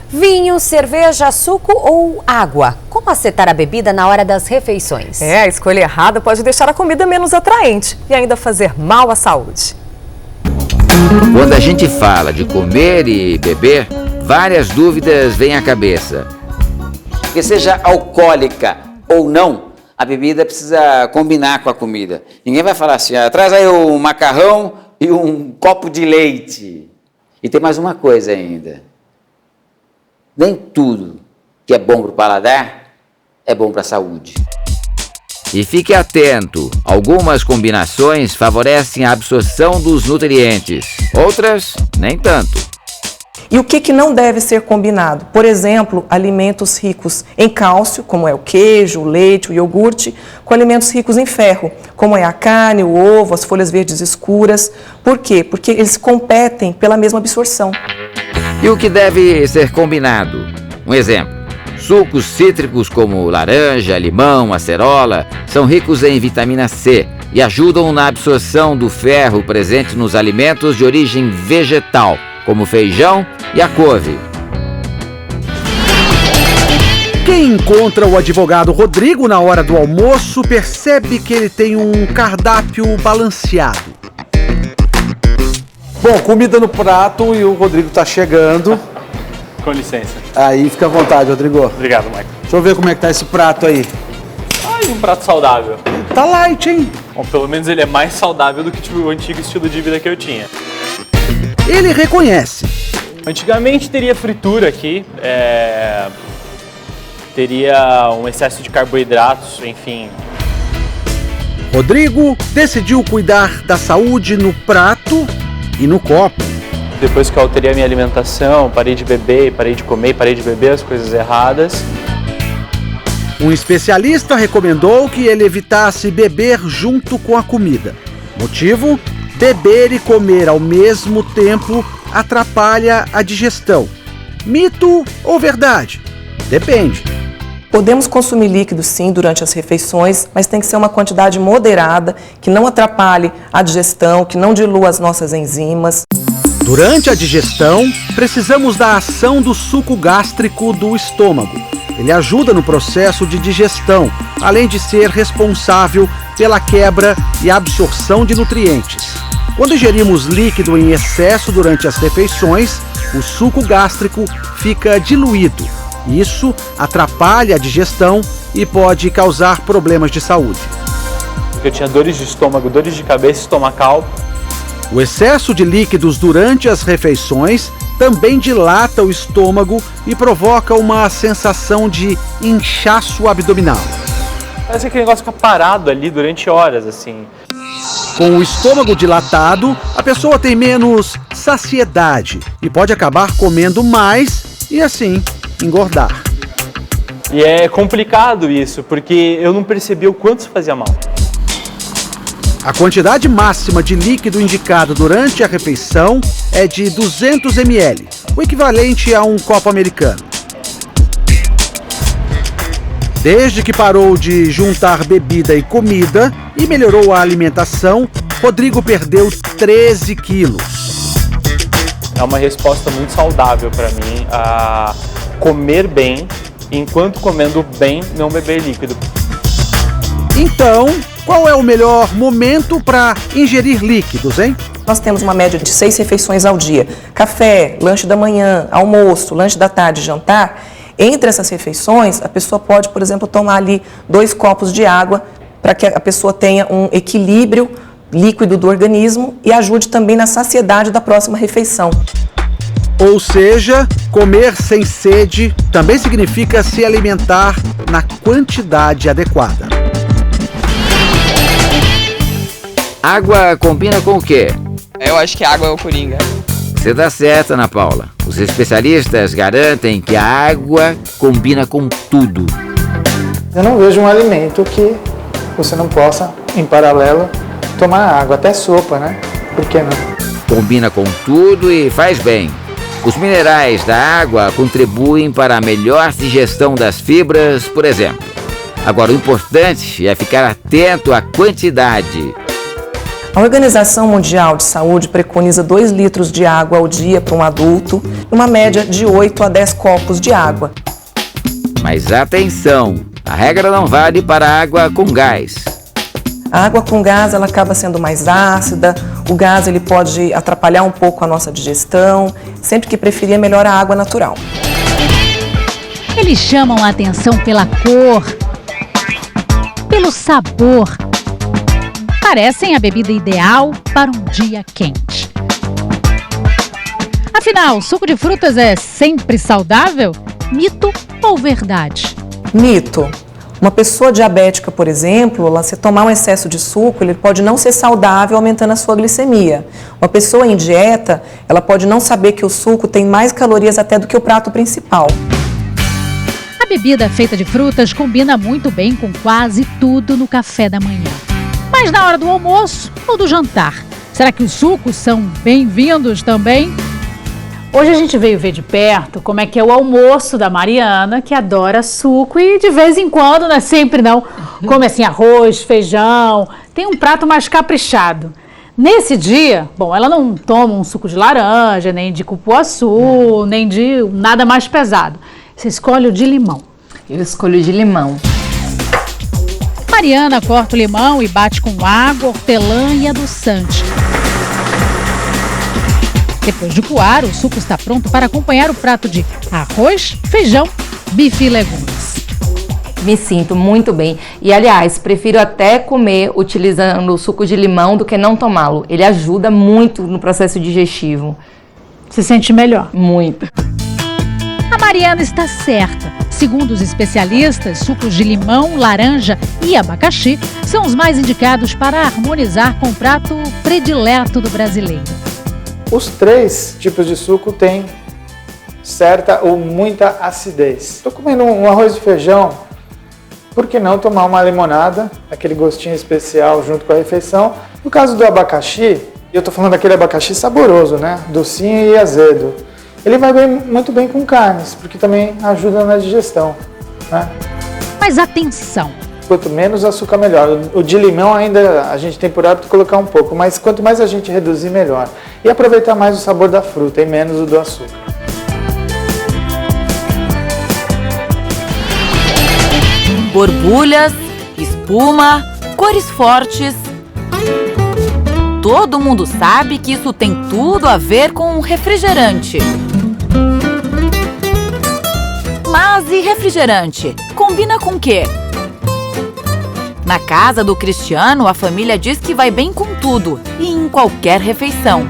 Vinho, cerveja, suco ou água? Como acertar a bebida na hora das refeições? A escolha errada pode deixar a comida menos atraente e ainda fazer mal à saúde. Quando a gente fala de comer e beber, várias dúvidas vêm à cabeça. Que seja alcoólica ou não, a bebida precisa combinar com a comida. Ninguém vai falar assim, traz aí um macarrão e um copo de leite. E tem mais uma coisa ainda. Nem tudo que é bom para o paladar é bom para a saúde. E fique atento, algumas combinações favorecem a absorção dos nutrientes, outras nem tanto. E o que não deve ser combinado? Por exemplo, alimentos ricos em cálcio, como é o queijo, o leite, o iogurte, com alimentos ricos em ferro, como é a carne, o ovo, as folhas verdes escuras. Por quê? Porque eles competem pela mesma absorção. E o que deve ser combinado? Um exemplo, sucos cítricos como laranja, limão, acerola são ricos em vitamina C e ajudam na absorção do ferro presente nos alimentos de origem vegetal, como feijão e a couve. Quem encontra o advogado Rodrigo na hora do almoço percebe que ele tem um cardápio balanceado. Bom, comida no prato e o Rodrigo tá chegando. Com licença. Aí fica à vontade, Rodrigo. Obrigado, Mike. Deixa eu ver como é que tá esse prato aí. Um prato saudável. Tá light, hein? Bom, pelo menos ele é mais saudável do que o antigo estilo de vida que eu tinha. Ele reconhece. Antigamente teria fritura aqui, teria um excesso de carboidratos, enfim. Rodrigo decidiu cuidar da saúde no prato e no copo. Depois que eu alterei a minha alimentação, parei de beber, parei de comer, parei de beber as coisas erradas. Um especialista recomendou que ele evitasse beber junto com a comida. Motivo? Beber e comer ao mesmo tempo atrapalha a digestão. Mito ou verdade? Depende. Podemos consumir líquido sim durante as refeições, mas tem que ser uma quantidade moderada, que não atrapalhe a digestão, que não dilua as nossas enzimas. Durante a digestão, precisamos da ação do suco gástrico do estômago. Ele ajuda no processo de digestão, além de ser responsável pela quebra e absorção de nutrientes. Quando ingerimos líquido em excesso durante as refeições, o suco gástrico fica diluído. Isso atrapalha a digestão e pode causar problemas de saúde. Eu tinha dores de estômago, dores de cabeça estomacal. O excesso de líquidos durante as refeições também dilata o estômago e provoca uma sensação de inchaço abdominal. Parece que aquele negócio fica parado ali durante horas, assim. Com o estômago dilatado, a pessoa tem menos saciedade e pode acabar comendo mais e assim engordar. E é complicado isso, porque eu não percebi o quanto isso fazia mal. A quantidade máxima de líquido indicada durante a refeição é de 200 ml, o equivalente a um copo americano. Desde que parou de juntar bebida e comida e melhorou a alimentação, Rodrigo perdeu 13 quilos. É uma resposta muito saudável para mim a comer bem, enquanto comendo bem, não beber líquido. Então, qual é o melhor momento para ingerir líquidos, hein? Nós temos uma média de 6 refeições ao dia. Café, lanche da manhã, almoço, lanche da tarde, jantar. Entre essas refeições, a pessoa pode, por exemplo, tomar ali 2 copos de água para que a pessoa tenha um equilíbrio líquido do organismo e ajude também na saciedade da próxima refeição. Ou seja, comer sem sede também significa se alimentar na quantidade adequada. Água combina com o quê? Eu acho que a água é o coringa. Você tá certa, Ana Paula. Os especialistas garantem que a água combina com tudo. Eu não vejo um alimento que você não possa, em paralelo, tomar água, até sopa, né? Por que não? Combina com tudo e faz bem. Os minerais da água contribuem para a melhor digestão das fibras, por exemplo. Agora, o importante é ficar atento à quantidade. A Organização Mundial de Saúde preconiza 2 litros de água ao dia para um adulto e uma média de 8 a 10 copos de água. Mas atenção, a regra não vale para a água com gás. A água com gás ela acaba sendo mais ácida, o gás ele pode atrapalhar um pouco a nossa digestão, sempre que preferir é melhor a água natural. Eles chamam a atenção pela cor, pelo sabor. Parecem a bebida ideal para um dia quente. Afinal, suco de frutas é sempre saudável? Mito ou verdade? Mito. Uma pessoa diabética, por exemplo, ela, se tomar um excesso de suco, ele pode não ser saudável, aumentando a sua glicemia. Uma pessoa em dieta, ela pode não saber que o suco tem mais calorias até do que o prato principal. A bebida feita de frutas combina muito bem com quase tudo no café da manhã. Mas na hora do almoço ou do jantar, será que os sucos são bem-vindos também? Hoje a gente veio ver de perto como é que é o almoço da Mariana, que adora suco e de vez em quando, não é sempre não, come assim arroz, feijão, tem um prato mais caprichado. Nesse dia, bom, ela não toma um suco de laranja, nem de cupuaçu, nem de nada mais pesado. Você escolhe o de limão. Eu escolho de limão. Mariana corta o limão e bate com água, hortelã e adoçante. Depois de coar, o suco está pronto para acompanhar o prato de arroz, feijão, bife e legumes. Me sinto muito bem. E, aliás, prefiro até comer utilizando o suco de limão do que não tomá-lo. Ele ajuda muito no processo digestivo. Se sente melhor? Muito. A Mariana está certa. Segundo os especialistas, sucos de limão, laranja e abacaxi são os mais indicados para harmonizar com o prato predileto do brasileiro. Os 3 tipos de suco têm certa ou muita acidez. Estou comendo um arroz e feijão, por que não tomar uma limonada, aquele gostinho especial junto com a refeição? No caso do abacaxi, eu estou falando daquele abacaxi saboroso, né? Docinho e azedo. Ele vai muito bem com carnes, porque também ajuda na digestão, né? Mas atenção! Quanto menos açúcar, melhor. O de limão ainda a gente tem por hábito colocar um pouco, mas quanto mais a gente reduzir, melhor. E aproveitar mais o sabor da fruta e menos o do açúcar. Borbulhas, espuma, cores fortes. Todo mundo sabe que isso tem tudo a ver com refrigerante. Mas e refrigerante? Combina com o quê? Na casa do Cristiano, a família diz que vai bem com tudo e em qualquer refeição.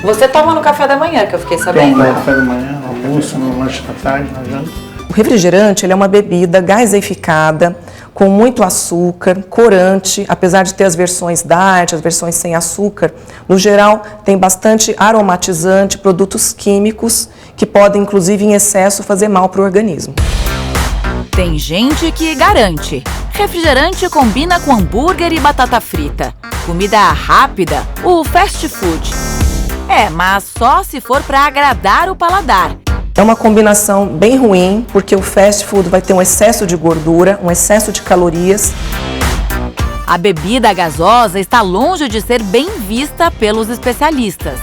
Você toma no café da manhã, que eu fiquei sabendo. Tomo no café da manhã, no almoço, no lanche da tarde, na janta. O refrigerante ele é uma bebida gaseificada, com muito açúcar, corante, apesar de ter as versões diet, as versões sem açúcar, no geral tem bastante aromatizante, produtos químicos, que podem, inclusive em excesso, fazer mal para o organismo. Tem gente que garante. Refrigerante combina com hambúrguer e batata frita. Comida rápida, o fast food. Mas só se for para agradar o paladar. É uma combinação bem ruim, porque o fast food vai ter um excesso de gordura, um excesso de calorias. A bebida gasosa está longe de ser bem vista pelos especialistas.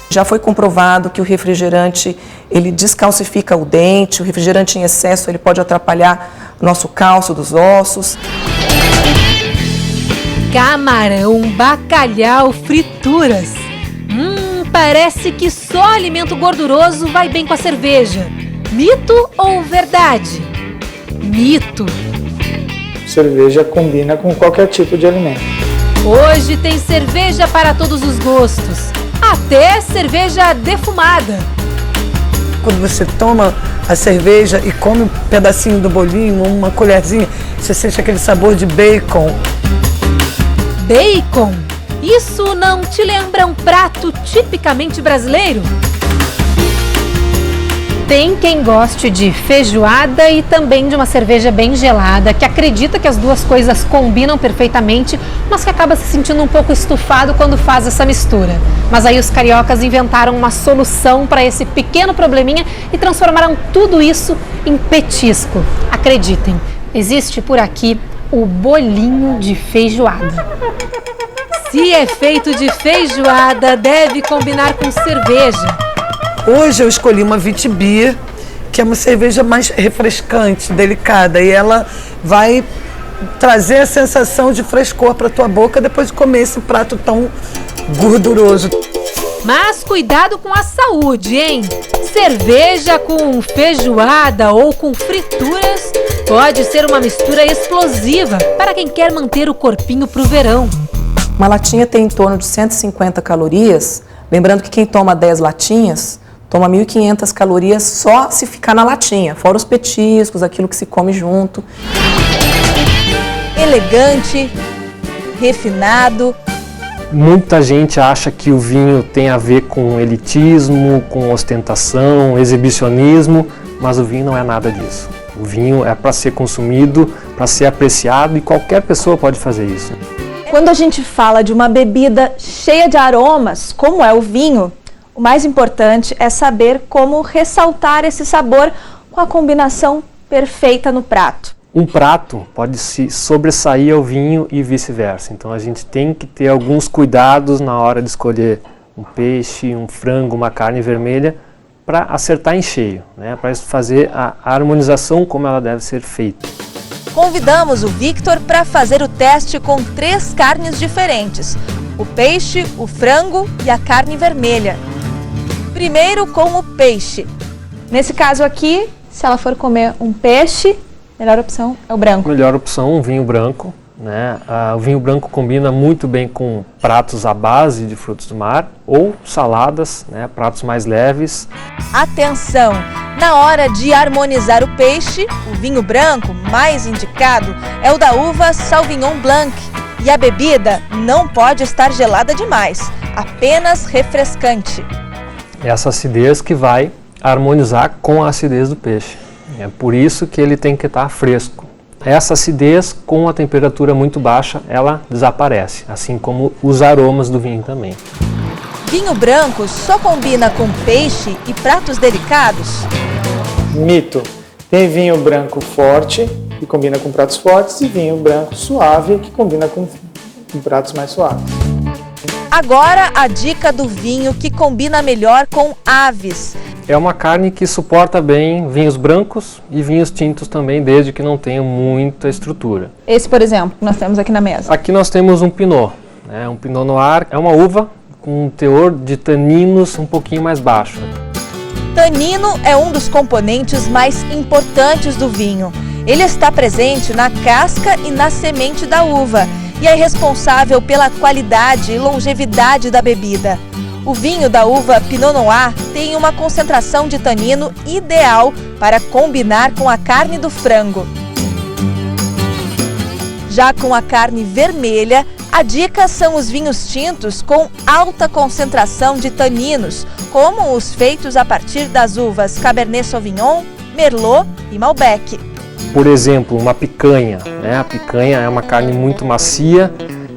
Já foi comprovado que o refrigerante ele descalcifica o dente, o refrigerante em excesso ele pode atrapalhar o nosso cálcio dos ossos. Camarão, bacalhau, frituras. Parece que só alimento gorduroso vai bem com a cerveja. Mito ou verdade? Mito. Cerveja combina com qualquer tipo de alimento. Hoje tem cerveja para todos os gostos. Até cerveja defumada. Quando você toma a cerveja e come um pedacinho do bolinho, uma colherzinha, você sente aquele sabor de bacon. Bacon? Isso não te lembra um prato tipicamente brasileiro? Tem quem goste de feijoada e também de uma cerveja bem gelada, que acredita que as duas coisas combinam perfeitamente, mas que acaba se sentindo um pouco estufado quando faz essa mistura. Mas aí os cariocas inventaram uma solução para esse pequeno probleminha e transformaram tudo isso em petisco. Acreditem, existe por aqui o bolinho de feijoada. Se é feito de feijoada, deve combinar com cerveja. Hoje eu escolhi uma Vitibir, que é uma cerveja mais refrescante, delicada, e ela vai trazer a sensação de frescor para tua boca depois de comer esse prato tão gorduroso. Mas cuidado com a saúde, hein? Cerveja com feijoada ou com frituras pode ser uma mistura explosiva para quem quer manter o corpinho pro verão. Uma latinha tem em torno de 150 calorias. Lembrando que quem toma 10 latinhas toma 1.500 calorias só se ficar na latinha, fora os petiscos, aquilo que se come junto. Elegante, refinado. Muita gente acha que o vinho tem a ver com elitismo, com ostentação, exibicionismo, mas o vinho não é nada disso. O vinho é para ser consumido, para ser apreciado e qualquer pessoa pode fazer isso. Quando a gente fala de uma bebida cheia de aromas, como é o vinho, o mais importante é saber como ressaltar esse sabor com a combinação perfeita no prato. Um prato pode se sobressair ao vinho e vice-versa. Então a gente tem que ter alguns cuidados na hora de escolher um peixe, um frango, uma carne vermelha para acertar em cheio, né? Para fazer a harmonização como ela deve ser feita. Convidamos o Victor para fazer o teste com 3 carnes diferentes: o peixe, o frango e a carne vermelha. Primeiro com o peixe. Nesse caso aqui, se ela for comer um peixe, melhor opção é o branco. Melhor opção, um vinho branco, né? O vinho branco combina muito bem com pratos à base de frutos do mar ou saladas, né? Pratos mais leves. Atenção! Na hora de harmonizar o peixe, o vinho branco mais indicado é o da uva Sauvignon Blanc. E a bebida não pode estar gelada demais, apenas refrescante. Essa acidez que vai harmonizar com a acidez do peixe. É por isso que ele tem que estar fresco. Essa acidez, com a temperatura muito baixa, ela desaparece, assim como os aromas do vinho também. Vinho branco só combina com peixe e pratos delicados? Mito. Tem vinho branco forte, que combina com pratos fortes, e vinho branco suave, que combina com pratos mais suaves. Agora a dica do vinho que combina melhor com aves. É uma carne que suporta bem vinhos brancos e vinhos tintos também, desde que não tenham muita estrutura. Esse, por exemplo, que nós temos aqui na mesa. Aqui nós temos um Pinot, né? Um Pinot Noir é uma uva com um teor de taninos um pouquinho mais baixo. Tanino é um dos componentes mais importantes do vinho. Ele está presente na casca e na semente da uva e é responsável pela qualidade e longevidade da bebida. O vinho da uva Pinot Noir tem uma concentração de tanino ideal para combinar com a carne do frango. Já com a carne vermelha, a dica são os vinhos tintos com alta concentração de taninos, como os feitos a partir das uvas Cabernet Sauvignon, Merlot e Malbec. Por exemplo, uma picanha, né? A picanha é uma carne muito macia,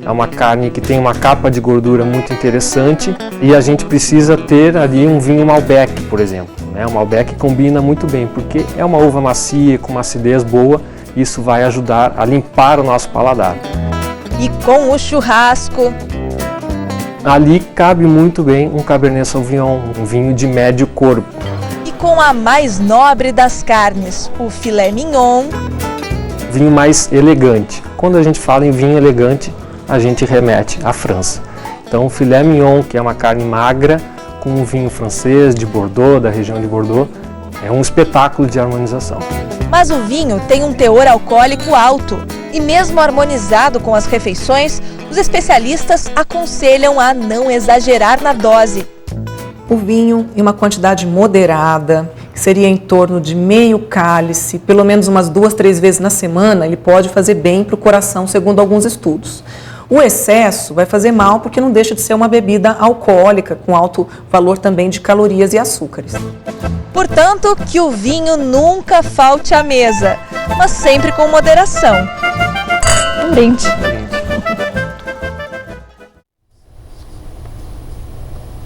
é uma carne que tem uma capa de gordura muito interessante e a gente precisa ter ali um vinho Malbec, por exemplo, né? O Malbec combina muito bem porque é uma uva macia, com uma acidez boa, isso vai ajudar a limpar o nosso paladar. E com o churrasco? Ali cabe muito bem um Cabernet Sauvignon, um vinho de médio corpo. E com a mais nobre das carnes, o filé mignon. Vinho mais elegante. Quando a gente fala em vinho elegante, a gente remete à França. Então o filé mignon, que é uma carne magra, com um vinho francês de Bordeaux, da região de Bordeaux, é um espetáculo de harmonização. Mas o vinho tem um teor alcoólico alto e mesmo harmonizado com as refeições, os especialistas aconselham a não exagerar na dose. O vinho em uma quantidade moderada, que seria em torno de meio cálice, pelo menos umas 2, 3 vezes na semana, ele pode fazer bem para o coração, segundo alguns estudos. O excesso vai fazer mal porque não deixa de ser uma bebida alcoólica, com alto valor também de calorias e açúcares. Portanto, que o vinho nunca falte à mesa, mas sempre com moderação. Um brinde.